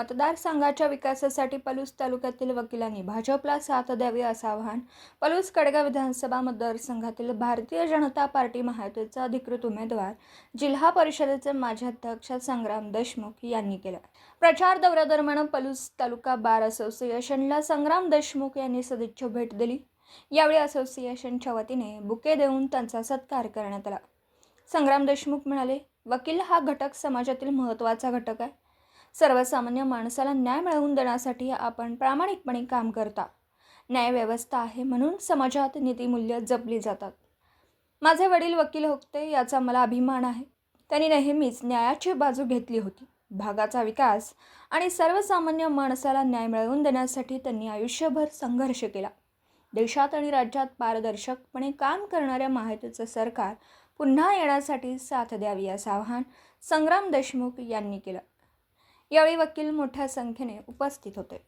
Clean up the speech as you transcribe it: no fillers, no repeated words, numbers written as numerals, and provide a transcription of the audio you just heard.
मतदारसंघाच्या विकासासाठी पलूस तालुक्यातील वकिलांनी भाजपला साथ द्यावी असं आवाहन पलूस कडगाव विधानसभा मतदारसंघातील भारतीय जनता पार्टी महायुतीचे अधिकृत उमेदवार जिल्हा परिषदेचे माजी अध्यक्ष संग्राम देशमुख यांनी केलं। प्रचार दौऱ्यादरम्यान पलूस तालुका बार असोसिएशनला संग्राम देशमुख यांनी सदिच्छा भेट दिली। यावेळी असोसिएशनच्या वतीने बुके देऊन त्यांचा सत्कार करण्यात आला। संग्राम देशमुख म्हणाले, वकील हा घटक समाजातील महत्त्वाचा घटक आहे। सर्वसामान्य माणसाला न्याय मिळवून देण्यासाठी आपण प्रामाणिकपणे काम करता। न्याय व्यवस्था आहे म्हणून समाजात नीतिमूल्य जपली जातात। माझे वडील वकील होते याचा मला अभिमान आहे। त्यांनी नेहमीच न्यायाची बाजू घेतली होती। भागाचा विकास आणि सर्वसामान्य माणसाला न्याय मिळवून देण्यासाठी त्यांनी आयुष्यभर संघर्ष केला। देशात आणि राज्यात पारदर्शकपणे काम करणाऱ्या महायुतीचे सरकार पुन्हा येण्यासाठी साथ द्यावी असं आवाहन संग्राम देशमुख यांनी केलं। यावेळी वकील मोठ्या संख्येने उपस्थित होते।